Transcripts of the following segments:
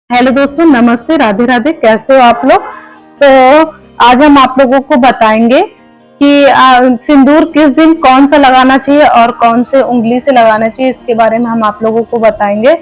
Hello दोस्तों, नमस्ते, राधे राधे। कैसे हो आप लोग? तो आज हम आप लोगों को बताएंगे कि सिंदूर किस दिन कौन सा लगाना चाहिए और कौन से उंगली से लगाना चाहिए। इसके बारे में हम आप लोगों को बताएंगे।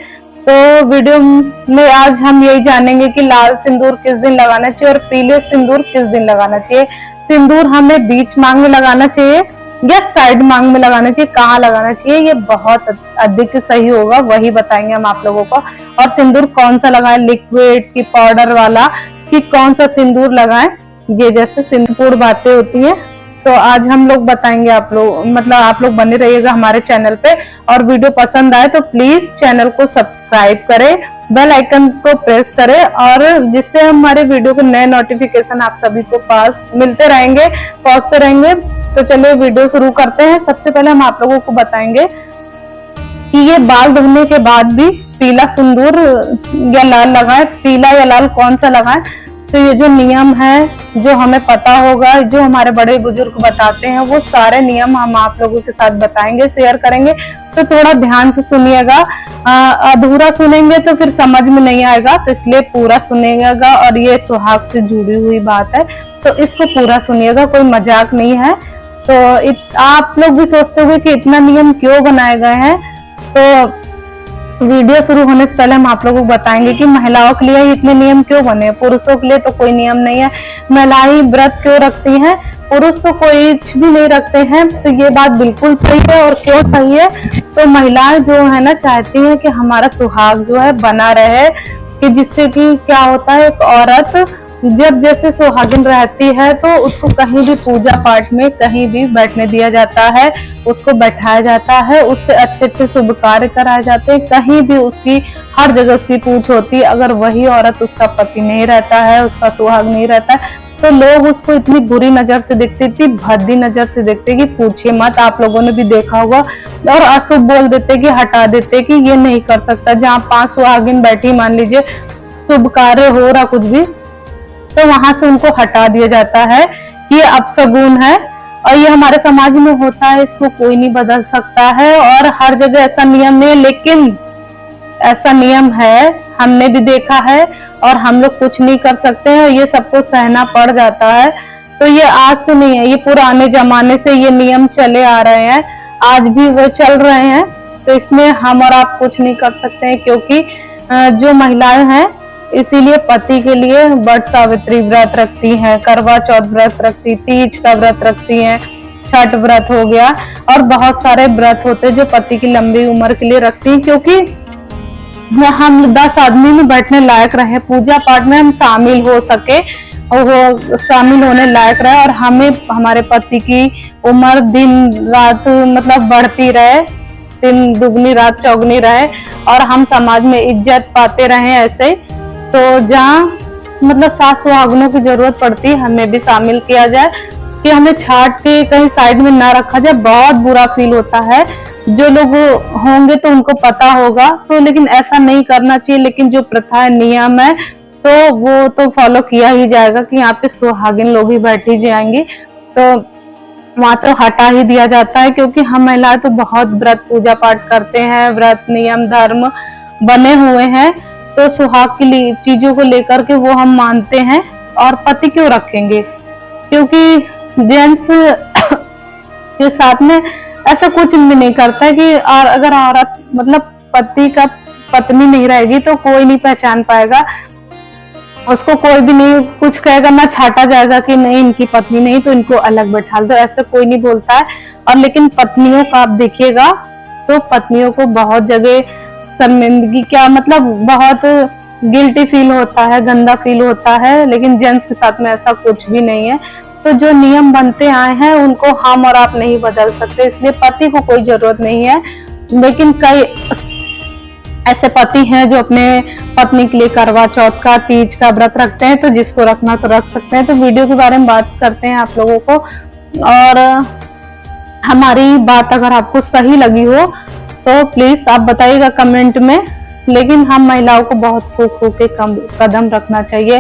तो वीडियो में आज हम यही जानेंगे कि लाल सिंदूर किस दिन लगाना चाहिए और पीले सिंदूर किस दिन लगाना चाहिए। सिंदूर हमें बीच मांग में लगाना चाहिए या साइड मांग में लगाना चाहिए, कहाँ लगाना चाहिए, ये बहुत अधिक सही होगा, वही बताएंगे हम आप लोगों को। और सिंदूर कौन सा लगाएं, लिक्विड की पाउडर वाला, कि कौन सा सिंदूर लगाएं, ये जैसे सिंदूर बातें होती हैं। तो आज हम लोग बताएंगे, आप लोग आप लोग बने रहिएगा हमारे चैनल पे। और वीडियो पसंद आए तो प्लीज चैनल को सब्सक्राइब करें, बेल आइकन को प्रेस करें, और जिससे हमारे वीडियो के नए नोटिफिकेशन आप सभी को पास मिलते रहेंगे, पहुंचते रहेंगे। तो चलिए वीडियो शुरू करते हैं। सबसे पहले हम आप लोगों को बताएंगे कि ये बाल धोने के बाद भी पीला सिंदूर या लाल लगाएं, पीला या लाल कौन सा लगाएं। तो ये जो नियम है, जो हमें पता होगा, जो हमारे बड़े बुजुर्ग बताते हैं, वो सारे नियम हम आप लोगों के साथ बताएंगे, शेयर करेंगे। तो थोड़ा ध्यान से सुनिएगा, अधूरा सुनेंगे तो फिर समझ में नहीं आएगा, तो इसलिए पूरा सुनिएगा। और ये सुहाग से जुड़ी हुई बात है, तो इसको पूरा सुनिएगा, कोई मजाक नहीं है। तो आप लोग भी सोचते होंगे कि इतना नियम क्यों बनाए गए हैं। तो वीडियो शुरू होने से पहले हम आप लोगों को बताएंगे कि महिलाओं के लिए इतने नियम क्यों बने, पुरुषों के लिए तो कोई नियम नहीं है। महिलाएं व्रत क्यों रखती हैं, पुरुष तो कोई भी नहीं रखते हैं। तो ये बात बिल्कुल सही है। और क्यों सही है, तो महिलाएं जो है ना चाहती हैं कि हमारा सुहाग जो है बना रहे, कि जिससे कि क्या होता है, एक औरत जब जैसे सुहागिन रहती है तो उसको कहीं भी पूजा पाठ में कहीं भी बैठने दिया जाता है, उसको बैठाया जाता है, उससे अच्छे अच्छे शुभ कार्य कराए जाते हैं, कहीं भी उसकी हर जगह उसकी पूछ होती है। अगर वही औरत, उसका पति नहीं रहता है, उसका सुहाग नहीं रहता है, तो लोग उसको इतनी बुरी नजर से देखते, इतनी भद्दी नजर से देखते कि पूछिए मत। आप लोगों ने भी देखा होगा। और अशुभ बोल देते कि हटा देते कि ये नहीं कर सकता। जहाँ 5 सुहागिन बैठी, मान लीजिए शुभ कार्य हो रहा कुछ भी, तो वहां से उनको हटा दिया जाता है कि ये अपशगुन है। और ये हमारे समाज में होता है, इसको कोई नहीं बदल सकता है। और हर जगह ऐसा नियम नहीं है, लेकिन ऐसा नियम है, हमने भी देखा है और हम लोग कुछ नहीं कर सकते हैं, ये सबको सहना पड़ जाता है। तो ये आज से नहीं है, ये पुराने जमाने से ये नियम चले आ रहे हैं, आज भी वो चल रहे हैं। तो इसमें हम और आप कुछ नहीं कर सकते हैं, क्योंकि जो महिलाएं हैं इसीलिए पति के लिए वट सावित्री व्रत रखती हैं, करवा चौथ व्रत रखती, तीज का व्रत रखती हैं, छठ व्रत हो गया, और बहुत सारे व्रत होते हैं जो पति की लंबी उम्र के लिए रखती हैं, क्योंकि हम 10 आदमी में बैठने लायक रहे, पूजा पाठ में हम शामिल हो सके, और वो शामिल होने लायक रहे, और हमें हमारे पति की उम्र दिन रात बढ़ती रहे, दिन दुगनी रात चौगनी रहे, और हम समाज में इज्जत पाते रहे। ऐसे तो जहाँ 7 सुहागनों की जरूरत पड़ती है, हमें भी शामिल किया जाए, कि हमें छाट के कहीं साइड में ना रखा जाए। बहुत बुरा फील होता है, जो लोग होंगे तो उनको पता होगा, तो लेकिन ऐसा नहीं करना चाहिए। लेकिन जो प्रथा है, नियम है, तो वो तो फॉलो किया ही जाएगा कि यहाँ पे सुहागिन लोग ही बैठी जाएंगी, तो वहां तो हटा ही दिया जाता है। क्योंकि हम महिलाएं तो बहुत व्रत पूजा पाठ करते हैं, व्रत नियम धर्म बने हुए हैं, तो सुहाग की चीजों को लेकर के वो हम मानते हैं। और पति क्यों रखेंगे, क्योंकि जेंट्स के साथ में ऐसा कुछ भी नहीं करता है कि और अगर औरत पति का पत्नी नहीं रहेगी तो कोई नहीं पहचान पाएगा उसको, कोई भी नहीं कुछ कहेगा, ना छाटा जाएगा कि नहीं इनकी पत्नी नहीं तो इनको अलग बैठा दो, ऐसा कोई नहीं बोलता है। और लेकिन पत्नियों का आप देखिएगा तो पत्नियों को बहुत जगह शर्मिंदगी, क्या बहुत गिल्टी फील होता है, गंदा फील होता है, लेकिन जेंट्स के साथ में ऐसा कुछ भी नहीं है। तो जो नियम बनते आए हैं उनको हम और आप नहीं बदल सकते, इसलिए पति को कोई जरूरत नहीं है। लेकिन कई ऐसे पति हैं जो अपने पत्नी के लिए करवा चौथ का, तीज का व्रत रखते हैं, तो जिसको रखना तो रख सकते हैं। तो वीडियो के बारे में बात करते हैं आप लोगों को, और हमारी बात अगर आपको सही लगी हो तो प्लीज आप बताइएगा कमेंट में। लेकिन हम महिलाओं को बहुत फूक के कदम रखना चाहिए,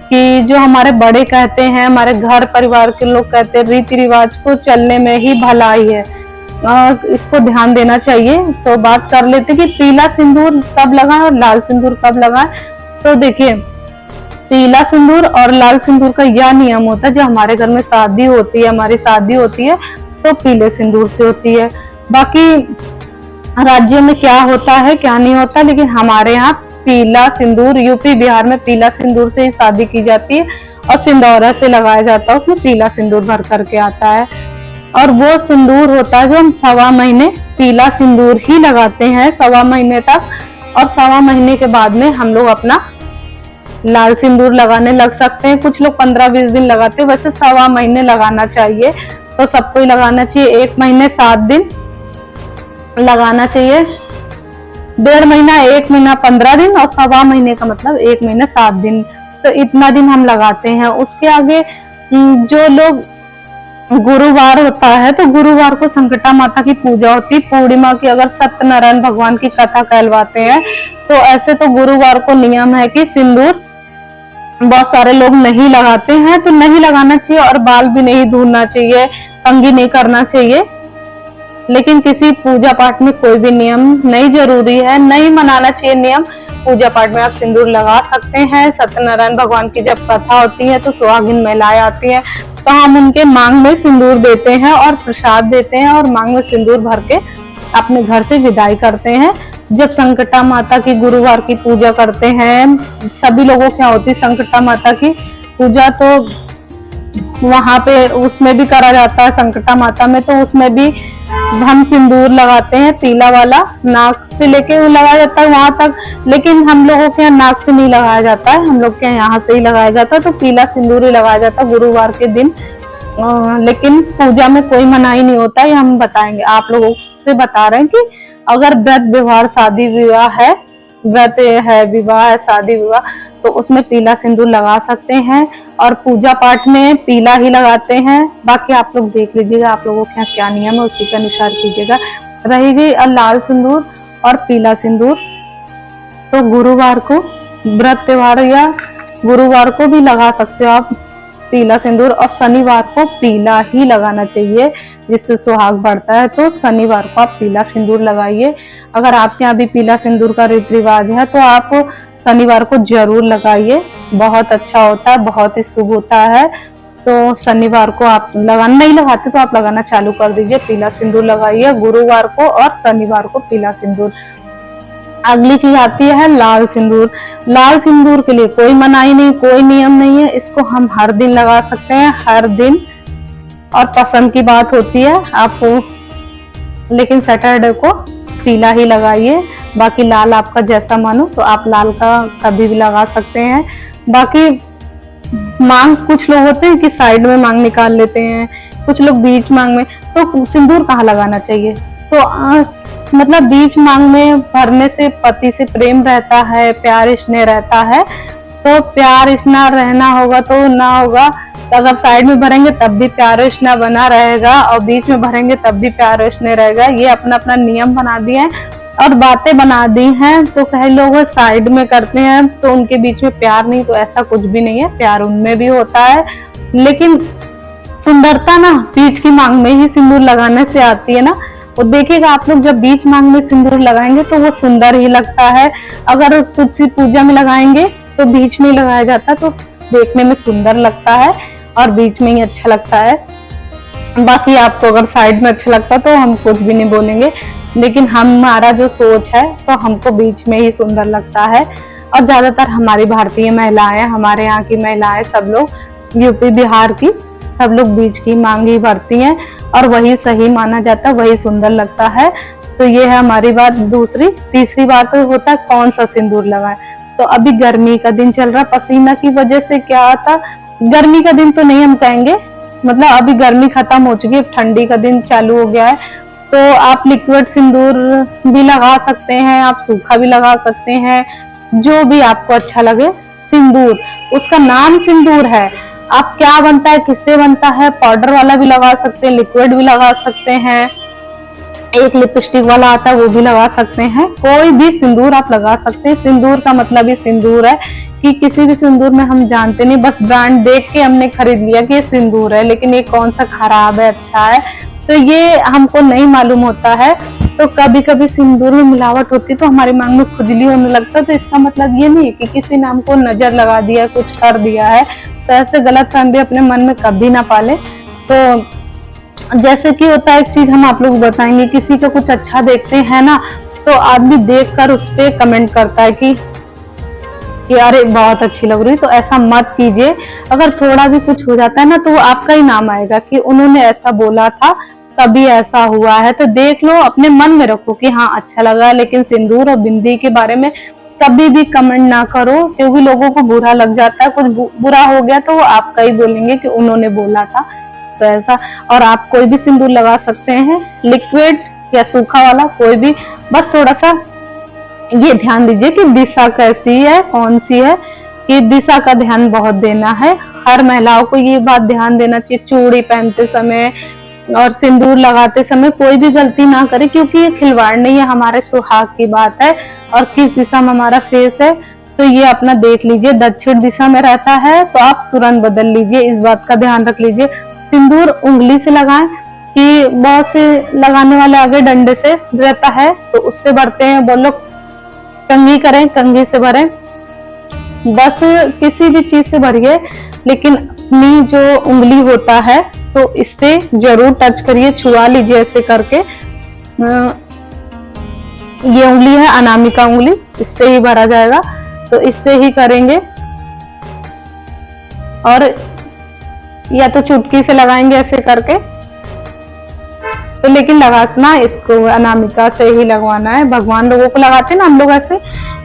कि जो हमारे बड़े कहते हैं, हमारे घर परिवार के लोग कहते हैं, रीति रिवाज को चलने में ही भलाई है, इसको ध्यान देना चाहिए। तो बात कर लेते कि पीला सिंदूर कब लगाएं और लाल सिंदूर कब लगाएं। तो देखिए, पीला सिंदूर और लाल सिंदूर का यह नियम होता है, जो हमारे घर में शादी होती है, हमारी शादी होती है तो पीले सिंदूर से होती है। बाकी राज्यों में क्या होता है क्या नहीं होता, लेकिन हमारे यहाँ पीला सिंदूर, यूपी बिहार में पीला सिंदूर से ही शादी की जाती है और सिंदौरा से लगाया जाता है, उसमें पीला सिंदूर भर करके आता है। और वो सिंदूर होता है जो हम 1.25 महीने पीला सिंदूर ही लगाते हैं, 1.25 महीने तक, और 1.25 महीने के बाद में हम लोग अपना लाल सिंदूर लगाने लग सकते हैं। कुछ लोग 15-20 दिन लगाते हैं, वैसे 1.25 महीने लगाना चाहिए, तो सबको ही लगाना चाहिए। 1 महीने 7 दिन लगाना चाहिए, 1.5 महीना 1 महीना 15 दिन और 1.25 महीने का मतलब 1 महीने 7 दिन, तो इतना दिन हम लगाते हैं। उसके आगे जो लोग गुरुवार होता है, तो गुरुवार को संकटा माता की पूजा होती है। पूर्णिमा की अगर सत्यनारायण भगवान की कथा कहलवाते हैं, तो ऐसे तो गुरुवार को नियम है कि सिंदूर बहुत सारे लोग नहीं लगाते हैं, तो नहीं लगाना चाहिए, और बाल भी नहीं धोना चाहिए, कंघी नहीं करना चाहिए। लेकिन किसी पूजा पाठ में कोई भी नियम नहीं जरूरी है, नहीं मनाना चाहिए नियम। पूजा पाठ में आप सिंदूर लगा सकते हैं। सत्यनारायण भगवान की जब कथा होती है तो सुहागिन महिलाएं आती हैं, तो हम उनके मांग में सिंदूर देते हैं और प्रसाद देते हैं, और मांग में सिंदूर भर के अपने घर से विदाई करते हैं। जब संकटा माता की गुरुवार की पूजा करते हैं, सभी लोगों क्या होती है संकटा माता की पूजा, तो वहां पे उसमें भी करा जाता है संकटा माता में, तो उसमें भी हम सिंदूर लगाते हैं पीला वाला, नाक से लेके लगाया जाता है वहां तक, लेकिन हम लोगों के यहाँ नाक से नहीं लगाया जाता है, हम लोग के यहाँ से ही लगाया जाता है, तो पीला सिंदूर ही लगाया जाता है गुरुवार के दिन। लेकिन पूजा में कोई मनाही नहीं होता, ये हम बताएंगे, आप लोगों से बता रहे हैं कि अगर व्रत व्यवहार शादी विवाह है, व्रत है, विवाह है, शादी विवाह, तो उसमें पीला सिंदूर लगा सकते हैं, और पूजा पाठ में पीला ही लगाते हैं। बाकी आप लोग देख लीजिएगा आप लोगों के यहाँ क्या नियम है, उसी के अनुसार कीजिएगा। रही गई लाल सिंदूर और पीला सिंदूर, तो गुरुवार को व्रत त्योहार या गुरुवार को भी लगा सकते हो आप पीला सिंदूर, और शनिवार को पीला ही लगाना चाहिए, जिससे सुहाग बढ़ता है। तो शनिवार को आप पीला सिंदूर लगाइए। अगर आपके यहाँ भी पीला सिंदूर का रीति रिवाज है, तो आप शनिवार को जरूर लगाइए, बहुत अच्छा होता है, बहुत ही शुभ होता है। तो शनिवार को आप लगाना नहीं लगाते तो आप लगाना चालू कर दीजिए, पीला सिंदूर लगाइए गुरुवार को और शनिवार को पीला सिंदूर। अगली चीज आती है लाल सिंदूर। लाल सिंदूर के लिए कोई मनाही नहीं, कोई नियम नहीं है, इसको हम हर दिन लगा सकते हैं, हर दिन, और पसंद की बात होती है आपको, लेकिन सैटरडे को पीला ही लगाइए। बाकी लाल आपका जैसा मानो, तो आप लाल का कभी भी लगा सकते हैं। बाकी मांग, कुछ लोग होते हैं कि साइड में मांग निकाल लेते हैं, कुछ लोग बीच मांग में, तो सिंदूर कहाँ लगाना चाहिए, तो मतलब बीच मांग में भरने से पति से प्रेम रहता है, प्यार स्नेह रहता है, तो प्यार स्नेह रहना होगा तो ना होगा, तो अगर साइड में भरेंगे तब भी प्यार स्नेह बना रहेगा, और बीच में भरेंगे तब भी प्यार स्नेह रहेगा। ये अपना अपना नियम बना दिए हैं और बातें बना दी हैं। तो कई लोग साइड में करते हैं तो उनके बीच में प्यार नहीं, तो ऐसा कुछ भी नहीं है, प्यार उनमें भी होता है, लेकिन सुंदरता ना बीच की मांग में ही सिंदूर लगाने से आती है ना। और देखिएगा आप लोग जब बीच मांग में सिंदूर लगाएंगे तो वो सुंदर ही लगता है। अगर तुलसी पूजा में लगाएंगे तो बीच में ही लगाया जाता है, तो देखने में सुंदर लगता है और बीच में ही अच्छा लगता है। बाकी आपको अगर साइड में अच्छा लगता है तो हम कुछ भी नहीं बोलेंगे, लेकिन हमारा जो सोच है तो हमको बीच में ही सुंदर लगता है। और ज्यादातर हमारी भारतीय महिलाएं, हमारे यहाँ की महिलाएं, सब लोग यूपी बिहार की, सब लोग बीच की मांग ही भरती हैं और वही सही माना जाता है, वही सुंदर लगता है। तो ये है हमारी बात। तीसरी बात होता है कौन सा सिंदूर लगाएं। तो अभी गर्मी का दिन चल रहा, पसीना की वजह से क्या आता, गर्मी का दिन तो नहीं हम कहेंगे, मतलब अभी गर्मी खत्म हो चुकी है, ठंडी का दिन चालू हो गया है, तो आप लिक्विड सिंदूर भी लगा सकते हैं, आप सूखा भी लगा सकते हैं, जो भी आपको अच्छा लगे। सिंदूर, उसका नाम सिंदूर है, आप क्या बनता है, किससे बनता है, पाउडर वाला भी लगा सकते हैं, लिक्विड भी लगा सकते हैं, एक लिपस्टिक वाला आता है वो भी लगा सकते हैं, कोई भी सिंदूर आप लगा सकते हैं। सिंदूर का मतलब ही सिंदूर है कि किसी भी सिंदूर में हम जानते नहीं, बस ब्रांड देख के हमने खरीद लिया कि ये सिंदूर है, लेकिन ये कौन सा खराब है अच्छा है तो ये हमको नहीं मालूम होता है। तो कभी कभी सिंदूर में मिलावट होती है तो हमारे मांग में खुजली होने लगता है। तो इसका मतलब ये नहीं कि किसी ने हमको नजर लगा दिया, कुछ कर दिया है, तो ऐसे गलत फहमी अपने मन में कभी ना पाले। तो जैसे कि होता है एक चीज हम आप लोग बताएंगे, किसी का कुछ अच्छा देखते हैं ना, तो आदमी देखकर उस पे कमेंट करता है कि अरे बहुत अच्छी लग रही, तो ऐसा मत कीजिए। अगर थोड़ा भी कुछ हो जाता है ना तो आपका ही नाम आएगा कि उन्होंने ऐसा बोला था, तभी ऐसा हुआ है। तो देख लो, अपने मन में रखो कि हाँ अच्छा लगा, लेकिन सिंदूर और बिंदी के बारे में कभी भी कमेंट ना करो, क्योंकि लोगों को बुरा लग जाता है। कुछ बुरा हो गया तो वो आपका ही बोलेंगे कि उन्होंने बोला था। तो ऐसा, और आप कोई भी सिंदूर लगा सकते हैं, लिक्विड या सूखा वाला कोई भी, बस थोड़ा सा ये ध्यान दीजिए कि दिशा कैसी है, कौन सी है, कि दिशा का ध्यान बहुत देना है। हर महिलाओं को ये बात ध्यान देना चाहिए, चूड़ी पहनते समय और सिंदूर लगाते समय कोई भी गलती ना करे, क्योंकि ये खिलवाड़ नहीं है, हमारे सुहाग की बात है। और किस दिशा में हमारा फेस है तो ये अपना देख लीजिए। दक्षिण दिशा में रहता है तो आप तुरंत बदल लीजिए, इस बात का ध्यान रख लीजिए। सिंदूर उंगली से लगाएं, कि बहुत से लगाने वाले आगे डंडे से रहता है तो उससे भरते हैं, बोलो कंघी करें, कंघी से भरें, बस किसी भी चीज से भरिए, लेकिन अपनी जो उंगली होता है तो इससे जरूर टच करिए, छुआ लीजिए ऐसे करके। ये उंगली है अनामिका उंगली, इससे ही भरा जाएगा, तो इससे ही करेंगे। और या तो चुटकी से लगाएंगे ऐसे करके, तो लेकिन लगाना इसको अनामिका से ही लगवाना है। भगवान लोगों को लगाते हैं ना हम लोग ऐसे,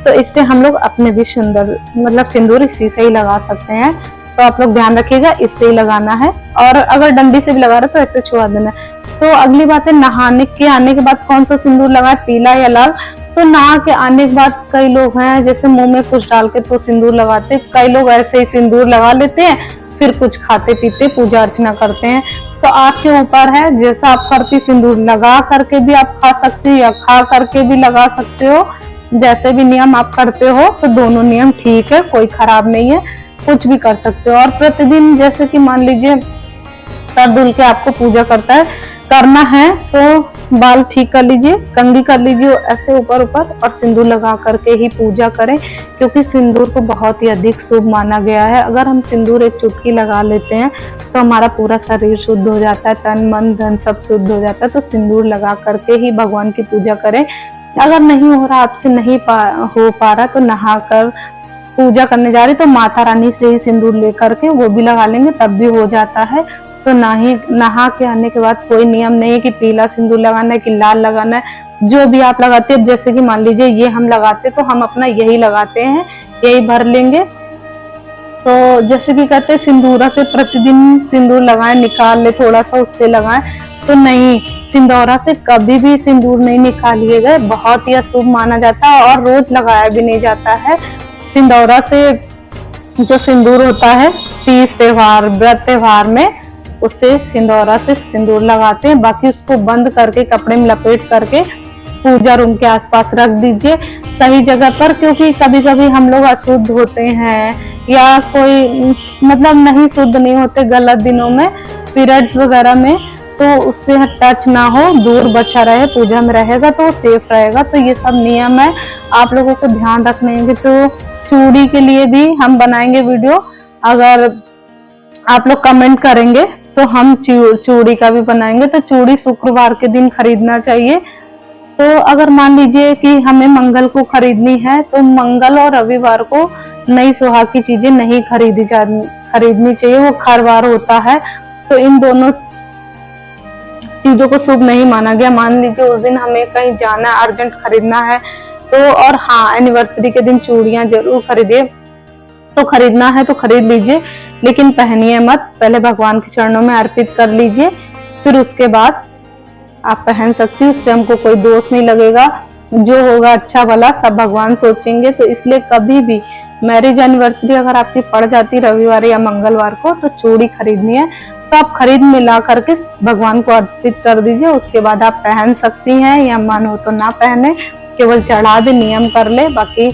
तो इससे हम लोग अपने भी सुंदर मतलब सिंदूर इसी से ही लगा सकते हैं। तो आप लोग ध्यान रखिएगा, इससे ही लगाना है। और अगर डंडी से भी लगा रहे तो ऐसे छुआ देना है। तो अगली बात है, नहाने के आने के बाद कौन सा सिंदूर लगाए, पीला या लाल। तो नहा के आने के बाद कई लोग हैं जैसे मुंह में कुछ डाल के तो सिंदूर लगाते, कई लोग ऐसे ही सिंदूर लगा लेते हैं, फिर कुछ खाते पीते पूजा अर्चना करते हैं। तो आपके ऊपर है, जैसा आप करती, सिंदूर लगा करके भी आप खा सकते हो या खा करके भी लगा सकते हो। जैसे भी नियम आप करते हो तो दोनों नियम ठीक है, कोई खराब नहीं है, कुछ भी कर सकते हो। और प्रतिदिन जैसे कि मान लीजिए सर धुल के आपको पूजा करना है तो बाल ठीक कर लीजिए, कंघी कर लीजिए ऐसे ऊपर ऊपर, और सिंदूर लगा करके ही पूजा करें, क्योंकि सिंदूर को बहुत ही अधिक शुभ माना गया है। अगर हम सिंदूर एक चुटकी लगा लेते हैं तो हमारा पूरा शरीर शुद्ध हो जाता है, तन मन धन सब शुद्ध हो जाता है। तो सिंदूर लगा करके ही भगवान की पूजा करें। अगर नहीं हो रहा, आपसे नहीं हो पा रहा, तो नहा कर पूजा करने जा रही तो माता रानी से ही सिंदूर लेकर के वो भी लगा लेंगे, तब भी हो जाता है। तो नहा के आने के बाद कोई नियम नहीं है कि पीला सिंदूर लगाना है कि लाल लगाना है, जो भी आप लगाते हैं। जैसे कि मान लीजिए ये हम लगाते तो हम अपना यही लगाते हैं, यही भर लेंगे। तो जैसे कि कहते हैं सिंदूरा से प्रतिदिन सिंदूर लगाएं, निकाल ले थोड़ा सा उससे लगाएं, तो नहीं, सिंदूरा से कभी भी सिंदूर नहीं निकालिएगा, बहुत ही अशुभ माना जाता है और रोज लगाया भी नहीं जाता है। सिंदूरा से जो सिंदूर होता है तीज त्योहार, व्रत त्योहार में, उससे सिंदूरा से सिंदूर लगाते हैं। बाकी उसको बंद करके कपड़े में लपेट करके पूजा रूम के आसपास रख दीजिए सही जगह पर, क्योंकि कभी कभी हम लोग अशुद्ध होते हैं या कोई मतलब नहीं शुद्ध नहीं होते गलत दिनों में, पीरियड्स वगैरह में, तो उससे टच ना हो, दूर बचा रहे, पूजा में रहेगा तो सेफ रहेगा। तो ये सब नियम है, आप लोगों को ध्यान रखने हैं। तो चूड़ी के लिए भी हम बनाएंगे वीडियो, अगर आप लोग कमेंट करेंगे तो हम चूड़ी का भी बनाएंगे। तो चूड़ी शुक्रवार के दिन खरीदना चाहिए। तो अगर मान लीजिए कि हमें मंगल को खरीदनी है तो मंगल और रविवार को नई सुहाग की चीजें नहीं खरीदनी चाहिए, वो खरवार होता है। तो इन दोनों चीजों को शुभ नहीं माना गया। मान लीजिए उस दिन हमें कहीं जाना है, अर्जेंट खरीदना है तो, और हाँ एनिवर्सरी के दिन चूड़ियां जरूर खरीदिए। तो खरीदना है तो खरीद लीजिए, लेकिन पहनिए मत, पहले भगवान के चरणों में अर्पित कर लीजिए, फिर उसके बाद आप पहन सकती, उससे हमको कोई दोष नहीं लगेगा। जो होगा अच्छा भला सब भगवान सोचेंगे। तो इसलिए कभी भी मैरिज एनिवर्सरी अगर आपकी पड़ जाती रविवार या मंगलवार को, तो चूड़ी खरीदनी है तो आप खरीद मिला करके भगवान को अर्पित कर दीजिए। उसके बाद आप पहन सकती हैं, या मन हो तो ना पहने, केवल चढ़ा दे, नियम कर ले, बाकी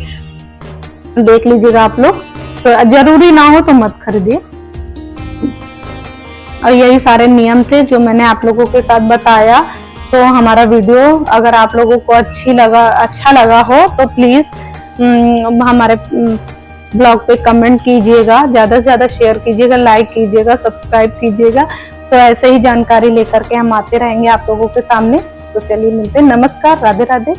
देख लीजिएगा आप लोग। तो जरूरी ना हो तो मत खरीदिए। और यही सारे नियम थे जो मैंने आप लोगों के साथ बताया तो हमारा वीडियो अगर आप लोगों को अच्छा लगा हो तो प्लीज हमारे ब्लॉग पे कमेंट कीजिएगा, ज्यादा से ज्यादा शेयर कीजिएगा, लाइक कीजिएगा, सब्सक्राइब कीजिएगा। तो ऐसे ही जानकारी लेकर के हम आते रहेंगे आप लोगों के सामने। तो चलिए मिलते हैं। नमस्कार, राधे राधे।